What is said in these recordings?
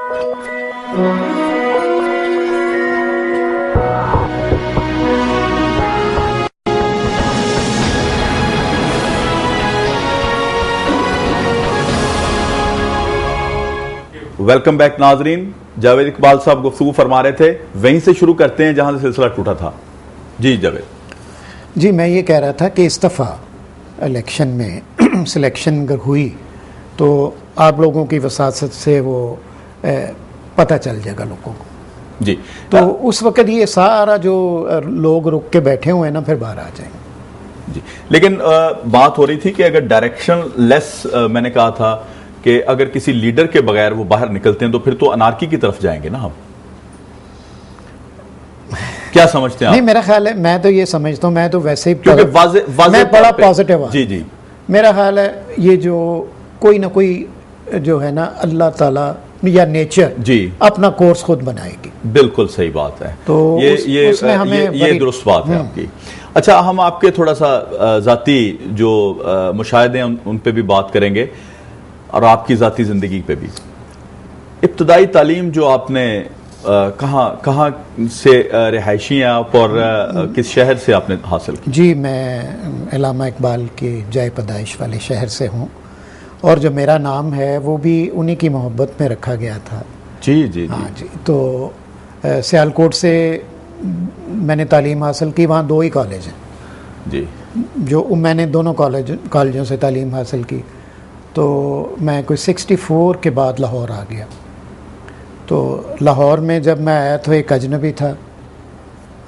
Welcome back नाजरीन। जावेद इकबाल साहब गुफ्तगू फरमा रहे थे, वहीं से शुरू करते हैं जहां से सिलसिला टूटा था। जी जावेद जी, मैं ये कह रहा था कि इस दफ़ा इलेक्शन में सिलेक्शन अगर हुई तो आप लोगों की वसासत से वो पता चल जाएगा लोगों को जी। तो उस वक़्त ये सारा जो लोग रुक के बैठे हुए हैं ना, फिर बाहर आ जाएंगे जी। लेकिन बात हो रही थी कि अगर डायरेक्शन लेस, मैंने कहा था कि अगर किसी लीडर के बगैर वो बाहर निकलते हैं तो फिर तो अनार्की की तरफ जाएंगे ना हम। क्या समझते हैं आप? नहीं, मेरा ख्याल है, मैं तो ये समझता हूँ, मैं तो वैसे ही क्योंकि मैं बड़ा पॉजिटिव। जी जी, मेरा ख्याल है ये जो कोई ना कोई जो है ना, अल्लाह ताला या नेचर जी अपना कोर्स खुद बनाएगी। बिल्कुल सही बात है। तो उसने हमें ये दुरुस्त बात है आपकी। अच्छा, हम आपके थोड़ा सा जाती जो मुशाहिदे हैं उन पे भी बात करेंगे और आपकी ज़ाती ज़िंदगी पे भी। इब्तदाई तालीम जो आपने कहाँ से रिहायशी हैं आप और किस शहर से आपने हासिल की? जी, मैं अल्लामा इकबाल के जाए पैदाइश वाले शहर से हूँ और जो मेरा नाम है वो भी उन्हीं की मोहब्बत में रखा गया था। जी जी हाँ जी। तो सियालकोट से मैंने तालीम हासिल की। वहाँ 2 ही कॉलेज हैं जी, जो मैंने दोनों कॉलेजों से तालीम हासिल की। तो मैं कोई 64 के बाद लाहौर आ गया। तो लाहौर में जब मैं आया तो एक अजनबी था,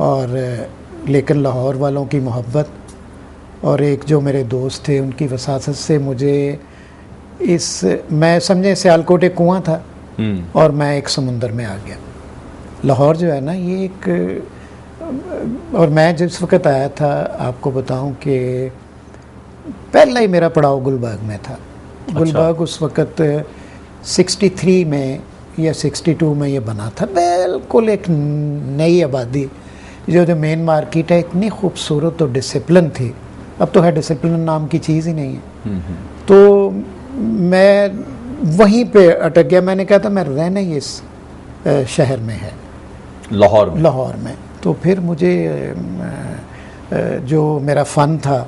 और लेकिन लाहौर वालों की मोहब्बत और एक जो मेरे दोस्त थे उनकी वसासत से मुझे मैं समझे सियालकोट एक कुआं था और मैं एक समुंदर में आ गया। लाहौर जो है ना, ये एक, और मैं जिस वक़्त आया था आपको बताऊं कि पहला ही मेरा पड़ाव गुलबर्ग में था। अच्छा। गुलबर्ग उस वक़्त 63 में या 62 में ये बना था, बिल्कुल एक नई आबादी। जो मेन मार्केट है इतनी खूबसूरत और डिसिप्लिन थी, अब तो है डिसिप्लिन नाम की चीज़ ही नहीं है। तो मैं वहीं पे अटक गया। मैंने कहा था मैं रहना ही इस शहर में है, लाहौर में। तो फिर मुझे जो मेरा फ़न था,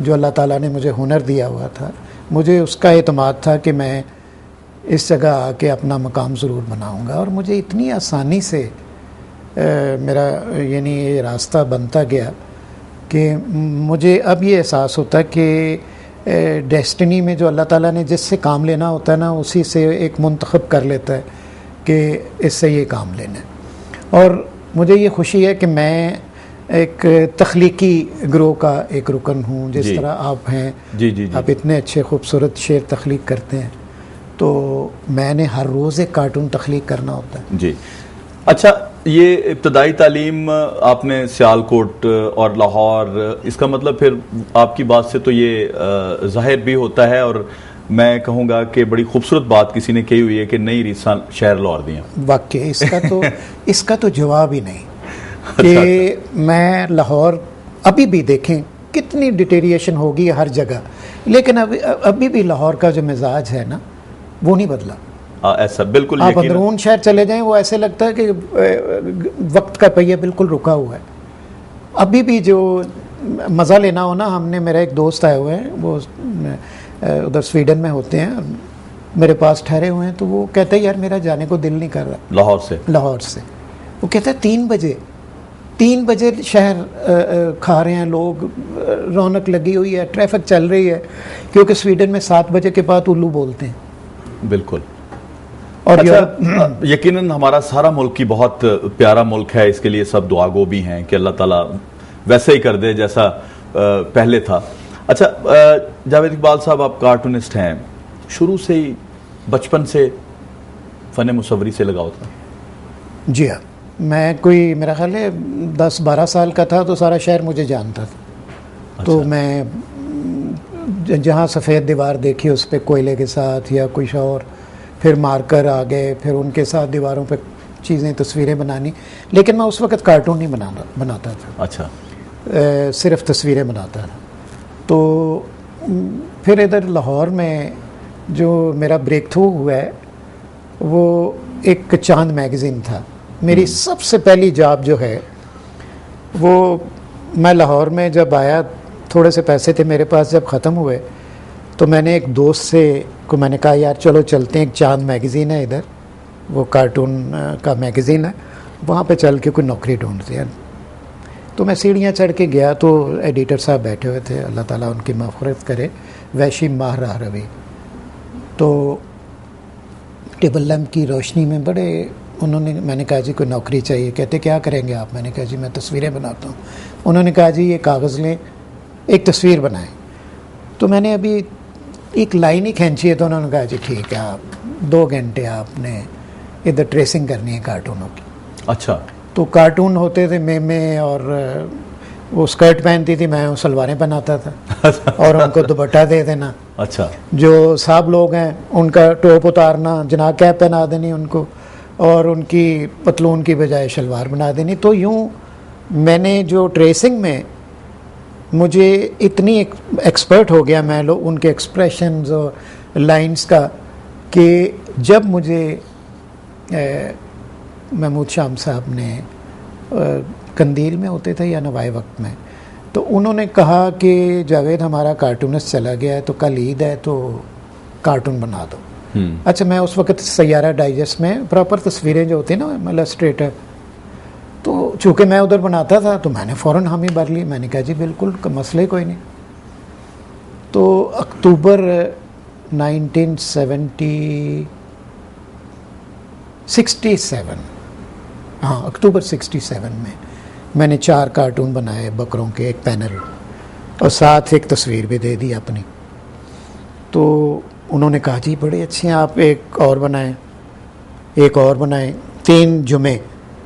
जो अल्लाह ताला ने मुझे हुनर दिया हुआ था, मुझे उसका एतमाद था कि मैं इस जगह आके अपना मकाम ज़रूर बनाऊंगा। और मुझे इतनी आसानी से मेरा यानी ये रास्ता बनता गया कि मुझे अब ये एहसास होता कि डेस्टिनी में जो अल्लाह ताला ने जिससे काम लेना होता है ना, उसी से एक मुंतखब कर लेता है कि इससे ये काम लेना है। और मुझे ये खुशी है कि मैं एक तख्लीकी ग्रोह का एक रुकन हूँ, जिस तरह आप हैं। जी। आप इतने अच्छे खूबसूरत शेर तख्लीक करते हैं, तो मैंने हर रोज़ एक कार्टून तख्लीक करना होता है। जी। अच्छा, ये इब्तदाई तालीम आपने सियालकोट और लाहौर, इसका मतलब फिर आपकी बात से तो ये ज़ाहिर भी होता है, और मैं कहूँगा कि बड़ी खूबसूरत बात किसी ने कही हुई है कि नई रीसां शहर लाहौर दियाँ। वाकई इसका तो जवाब ही नहीं कि मैं लाहौर अभी भी देखें कितनी डिटेरिएशन होगी हर जगह, लेकिन अभी भी लाहौर का जो मिजाज है ना, वो नहीं बदला। ऐसा बिल्कुल, आप अंदरून शहर चले जाएं, वो ऐसे लगता है कि वक्त का पहिया बिल्कुल रुका हुआ है। अभी भी जो मज़ा लेना हो ना, हमने, मेरा एक दोस्त आए हुए हैं, वो उधर स्वीडन में होते हैं, मेरे पास ठहरे हुए हैं। तो वो कहते हैं यार मेरा जाने को दिल नहीं कर रहा लाहौर से। वो कहते हैं 3 बजे शहर खा रहे हैं लोग, रौनक लगी हुई है, ट्रैफिक चल रही है, क्योंकि स्वीडन में 7 बजे के बाद उल्लू बोलते हैं। बिल्कुल। और अच्छा, यकीनन हमारा सारा मुल्क की बहुत प्यारा मुल्क है, इसके लिए सब दुआगो भी हैं कि अल्लाह ताला वैसे ही कर दे जैसा पहले था। अच्छा, जावेद इकबाल साहब, आप कार्टूनिस्ट हैं, शुरू से ही बचपन से फ़न मुसव्वरी से लगाव था? जी हाँ, मैं कोई मेरा ख्याल है 10-12 साल का था तो सारा शहर मुझे जानता था। अच्छा। तो मैं जहाँ सफ़ेद दीवार देखी उस पर कोयले के साथ या कुछ और, फिर मार्कर आ गए, फिर उनके साथ दीवारों पे चीज़ें, तस्वीरें बनानी। लेकिन मैं उस वक़्त कार्टून नहीं बनाता था। अच्छा। सिर्फ तस्वीरें बनाता था। तो फिर इधर लाहौर में जो मेरा ब्रेक थ्रू हुआ है, वो एक चांद मैगज़ीन था। मेरी सबसे पहली जॉब जो है वो, मैं लाहौर में जब आया, थोड़े से पैसे थे मेरे पास, जब ख़त्म हुए तो मैंने एक दोस्त से को मैंने कहा यार चलो चलते हैं, एक चांद मैगज़ीन है इधर, वो कार्टून का मैगज़ीन है, वहाँ पे चल के कोई नौकरी ढूंढते हैं। तो मैं सीढ़ियाँ चढ़ के गया तो एडिटर साहब बैठे हुए थे, अल्लाह ताला उनकी मग़फ़िरत करे, वैशी माहरा रवि। तो टेबल लैम्प की रोशनी में बड़े उन्होंने, मैंने कहा जी कोई नौकरी चाहिए। कहते क्या करेंगे आप? मैंने कहा जी मैं तस्वीरें बनाता हूँ। उन्होंने कहा जी ये कागज़ लें, एक तस्वीर बनाएं। तो मैंने अभी एक लाइन ही खींची है, तो उन्होंने कहा जी ठीक है, आप 2 घंटे आपने इधर ट्रेसिंग करनी है कार्टूनों की। अच्छा। तो कार्टून होते थे मेमे, और वो स्कर्ट पहनती थी, मैं सलवारें बनाता था और उनको दुपट्टा दे देना। अच्छा। जो साहब लोग हैं उनका टोप उतारना, जनाब कैप पहना देनी उनको, और उनकी पतलून की बजाय शलवार बना देनी। तो यूँ मैंने जो ट्रेसिंग में मुझे इतनी एक्सपर्ट हो गया मैं उनके एक्सप्रेशंस और लाइंस का, कि जब मुझे महमूद शाम साहब ने कंदील में होते थे या नवाए वक्त में, तो उन्होंने कहा कि जावेद हमारा कार्टूनिस्ट चला गया है, तो कल ईद है तो कार्टून बना दो। अच्छा, मैं उस वक्त सैयारा डाइजेस्ट में प्रॉपर तस्वीरें जो होती हैं ना, इलस्ट्रेटर, तो चूँकि मैं उधर बनाता था तो मैंने फ़ौरन हामी भर ली। मैंने कहा जी बिल्कुल, मसले कोई नहीं। तो अक्टूबर 1967, हाँ अक्टूबर 67 में मैंने 4 कार्टून बनाए बकरों के, एक पैनल, और साथ एक तस्वीर भी दे दी अपनी। तो उन्होंने कहा जी बड़े अच्छे हैं आप, एक और बनाएं, एक और बनाएं। 3 जुमे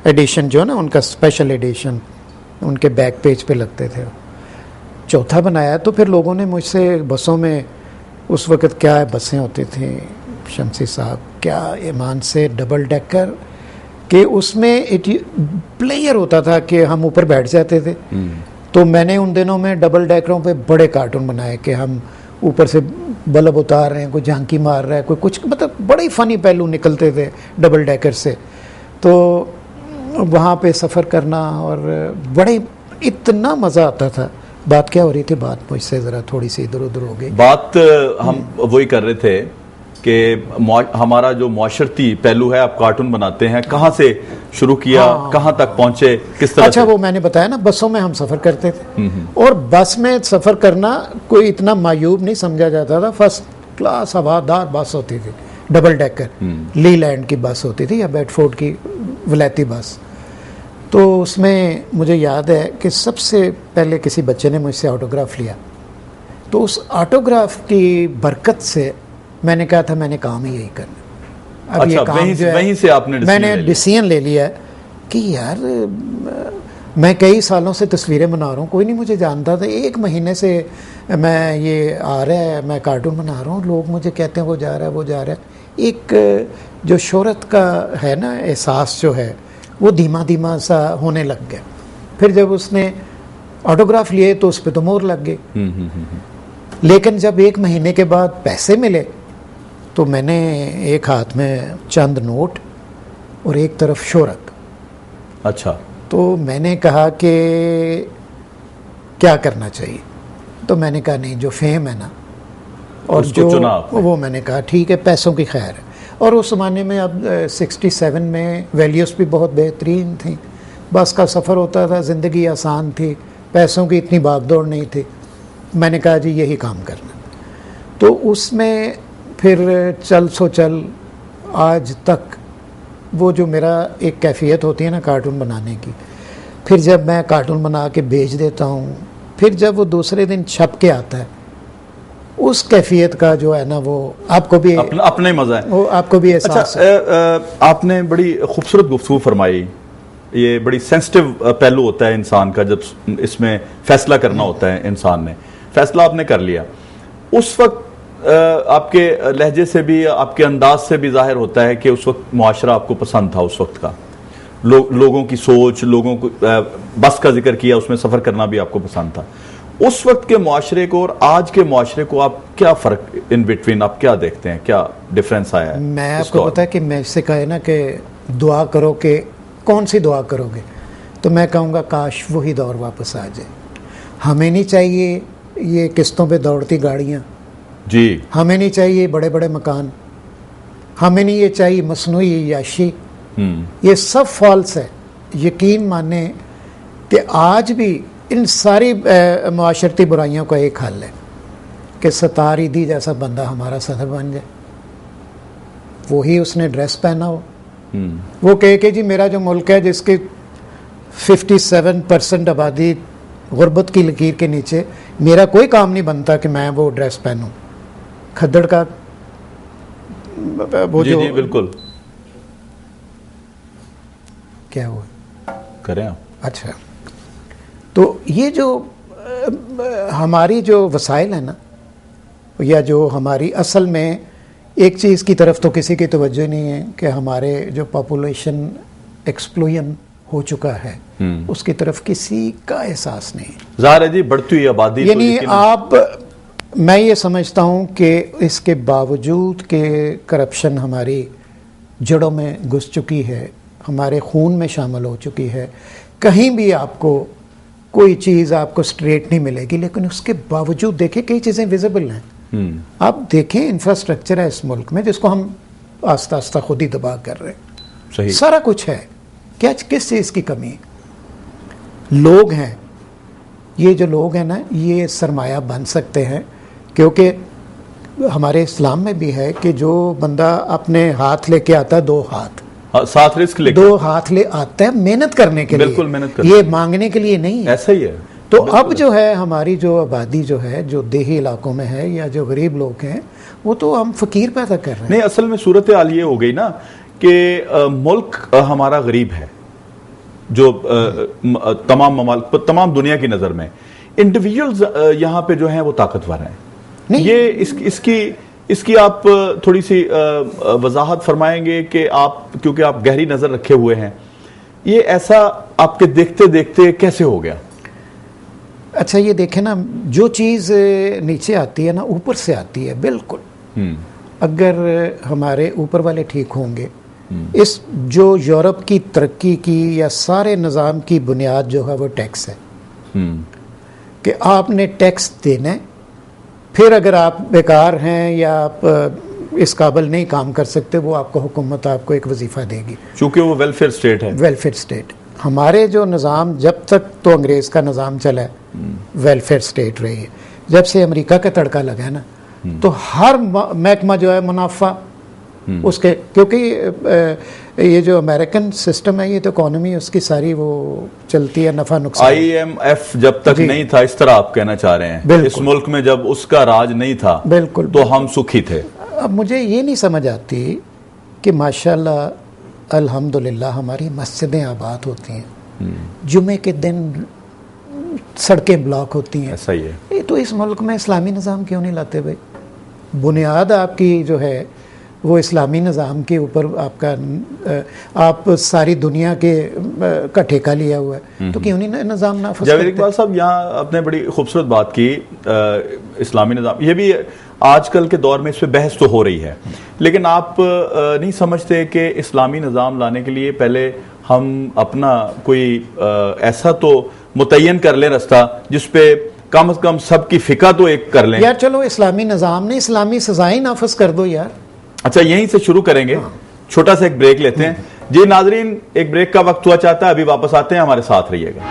एडिशन जो है ना उनका, स्पेशल एडिशन उनके बैक पेज पे लगते थे। चौथा बनाया तो फिर लोगों ने मुझसे बसों में, उस वक़्त क्या बसें होती थी शमसी साहब, क्या ईमान से डबल डेकर कि उसमें एक प्लेयर होता था कि हम ऊपर बैठ जाते थे। तो मैंने उन दिनों में डबल डेकरों पे बड़े कार्टून बनाए कि हम ऊपर से बल्ब उतार रहे हैं, कोई झांकी मार रहा है, कोई कुछ, मतलब बड़े ही फ़नी पहलू निकलते थे डबल डेकर से। तो वहाँ पे सफ़र करना और बड़े इतना मज़ा आता था। बात क्या हो रही थी? बात मुझसे ज़रा थोड़ी सी इधर उधर हो गई। बात हम वही कर रहे थे कि हमारा जो माशरती पहलू है, आप कार्टून बनाते हैं, कहाँ से शुरू किया, हाँ, कहाँ तक पहुँचे, किस तरह? अच्छा, वो मैंने बताया ना, बसों में हम सफ़र करते थे, और बस में सफ़र करना कोई इतना मायूब नहीं समझा जाता था। फर्स्ट क्लास हवादार बस होती थी, डबल डेकर, लीलैंड की बस होती थी या बेडफोर्ड की वलैती बस। तो उसमें मुझे याद है कि सबसे पहले किसी बच्चे ने मुझसे ऑटोग्राफ लिया, तो उस ऑटोग्राफ की बरकत से मैंने कहा था मैंने काम ही यही करना। अब अच्छा, ये काम जो है, वहीं से आपने डिसीजन ले लिया कि यार मैं कई सालों से तस्वीरें बना रहा हूँ, कोई नहीं मुझे जानता था। 1 महीने से मैं ये आ रहा है, मैं कार्टून बना रहा हूँ, लोग मुझे कहते हैं वो जा रहा है, वो जा रहा है। एक जो शोहरत का है ना एहसास जो है, वो धीमा धीमा सा होने लग गया। फिर जब उसने ऑटोग्राफ लिए तो उस पर तो मोहर लग गई। लेकिन जब 1 महीने के बाद पैसे मिले तो मैंने एक हाथ में चंद नोट और एक तरफ शोहरत। अच्छा। तो मैंने कहा कि क्या करना चाहिए, तो मैंने कहा नहीं, जो फेम है ना और जो वो, मैंने कहा ठीक है, पैसों की खैर है। और उस ज़माने में अब 67 में वैल्यूज़ भी बहुत बेहतरीन थी, बस का सफ़र होता था, ज़िंदगी आसान थी, पैसों की इतनी भागदौड़ नहीं थी। मैंने कहा जी यही काम करना। तो उसमें फिर चल आज तक वो जो मेरा एक कैफियत होती है ना कार्टून बनाने की, फिर जब मैं कार्टून बना के भेज देता हूँ, फिर जब वो दूसरे दिन छप के आता है, उस कैफियत का जो है ना, वो आपको भी अपने मजा है, वो आपको भी एहसास है। आपने बड़ी खूबसूरत गुफ्तगू फरमाई। ये बड़ी सेंसिटिव पहलू होता है इंसान का, जब इसमें फैसला करना होता है इंसान ने, फैसला आपने कर लिया। उस वक्त आपके लहजे से भी, आपके अंदाज से भी जाहिर होता है कि उस वक्त मुआशरा आपको पसंद था, उस वक्त का लोगों की सोच, लोगों को बस का जिक्र किया, उसमें सफ़र करना भी आपको पसंद था। उस वक्त के मुआशरे को और आज के मुआशरे को आप क्या फर्क इन बिटवीन आप क्या देखते हैं, क्या डिफरेंस आया है? मैं आपको पता है कि मैं इससे कहे ना कि दुआ करो कि कौन सी दुआ करोगे, तो मैं कहूँगा काश वही दौर वापस आ जाए। हमें नहीं चाहिए ये किस्तों पे दौड़ती गाड़ियाँ जी, हमें नहीं चाहिए बड़े बड़े मकान, हमें नहीं ये चाहिए मसनूई याशी। ये सब फॉल्स है। यकीन माने कि आज भी इन सारी मुआशरती बुराइयों का एक हल है कि सतार ईदी जैसा बंदा हमारा सदर बन जाए, वही उसने ड्रेस पहना हो, वो कहे कि जी मेरा जो मुल्क है जिसके 57% आबादी गुर्बत की लकीर के नीचे, मेरा कोई काम नहीं बनता कि मैं वो ड्रेस पहनूं। खद्दड़ का वो जी, जो जी बिल्कुल क्या हुआ करें आप। अच्छा, तो ये जो हमारी जो वसाइल है ना, या जो हमारी असल में एक चीज़ की तरफ तो किसी की तवज्जो नहीं है कि हमारे जो पॉपुलेशन एक्सप्लोजन हो चुका है उसकी तरफ किसी का एहसास नहीं। ज़ाहिर है जी, बढ़ती हुई आबादी यानी मैं ये समझता हूँ कि इसके बावजूद कि करप्शन हमारी जड़ों में घुस चुकी है, हमारे खून में शामिल हो चुकी है, कहीं भी आपको कोई चीज़ आपको स्ट्रेट नहीं मिलेगी, लेकिन उसके बावजूद देखें कई चीज़ें विजिबल हैं। आप देखें इंफ्रास्ट्रक्चर है इस मुल्क में जिसको हम आस्ता आस्ता खुद ही दबा कर रहे हैं। सही, सारा कुछ है, क्या किस चीज़ की कमी है? लोग हैं, ये जो लोग हैं ना, ये सरमाया बन सकते हैं, क्योंकि हमारे इस्लाम में भी है कि जो बंदा अपने हाथ लेके आता है, दो हाथ साथ रिस्क लेके दो हाथ ले आता है मेहनत करने के लिए, बिल्कुल मेहनत करने, ये मांगने के लिए नहीं है। ऐसा ही है। तो अब जो है हमारी जो आबादी जो है, जो देही इलाकों में है या जो गरीब लोग हैं, वो तो हम फकीर पैदा कर रहे हैं। नहीं, असल में सूरत हाल ये हो गई ना कि मुल्क हमारा गरीब है, जो तमाम दुनिया की नज़र में इंडिविजुअल्स यहाँ पे जो हैं वो ताकतवर हैं। ये इसकी आप थोड़ी सी वजाहत फरमाएंगे कि आप, क्योंकि आप गहरी नज़र रखे हुए हैं, ये ऐसा आपके देखते देखते कैसे हो गया? अच्छा, ये देखें ना, जो चीज़ नीचे आती है ना ऊपर से आती है। बिल्कुल, अगर हमारे ऊपर वाले ठीक होंगे, इस जो यूरोप की तरक्की की या सारे निज़ाम की बुनियाद जो है वो टैक्स है कि आपने टैक्स देना है, फिर अगर आप बेकार हैं या आप इस काबिल नहीं काम कर सकते, वो आपको हुकूमत आपको एक वजीफ़ा देगी, क्योंकि वो वेलफेयर स्टेट है। वेलफेयर स्टेट हमारे जो निज़ाम, जब तक तो अंग्रेज़ का निज़ाम चला है वेलफेयर स्टेट रही है। जब से अमेरिका का तड़का लगा है ना, तो हर महकमा जो है मुनाफा उसके, क्योंकि ये जो अमेरिकन सिस्टम है, ये तो इकोनॉमी उसकी सारी वो चलती है नफा नुकसान। IMF जब तक नहीं था, इस तरह आप कहना चाह रहे हैं, इस मुल्क में जब उसका राज नहीं था, बिल्कुल, तो हम सुखी थे। अब मुझे ये नहीं समझ आती कि माशाल्लाह अल्हम्दुलिल्लाह हमारी मस्जिदें आबाद होती हैं, जुमे के दिन सड़कें ब्लॉक होती हैं। ऐसा ही है। ये तो इस मुल्क में इस्लामी निज़ाम क्यों नहीं लाते भाई? बुनियाद आपकी जो है वो इस्लामी निज़ाम के ऊपर आपका, आप सारी दुनिया के का ठेका लिया हुआ है, तो क्यों नहीं निज़ाम नाफिज़? जावेद इकबाल साहब, यहाँ आपने बड़ी खूबसूरत बात की, इस्लामी निज़ाम, ये भी आजकल के दौर में इस पर बहस तो हो रही है, लेकिन आप नहीं समझते कि इस्लामी निज़ाम लाने के लिए पहले हम अपना कोई ऐसा तो मुतय्यन कर लें रास्ता जिसपे कम से कम सबकी फिका तो एक कर लें? यार चलो, इस्लामी निज़ाम ने इस्लामी सज़ाएं नाफिज़ कर दो यार। अच्छा, यहीं से शुरू करेंगे। छोटा सा एक ब्रेक लेते हैं। जी नाजरीन, एक ब्रेक का वक्त हुआ चाहता है, अभी वापस आते हैं, हमारे साथ रहिएगा।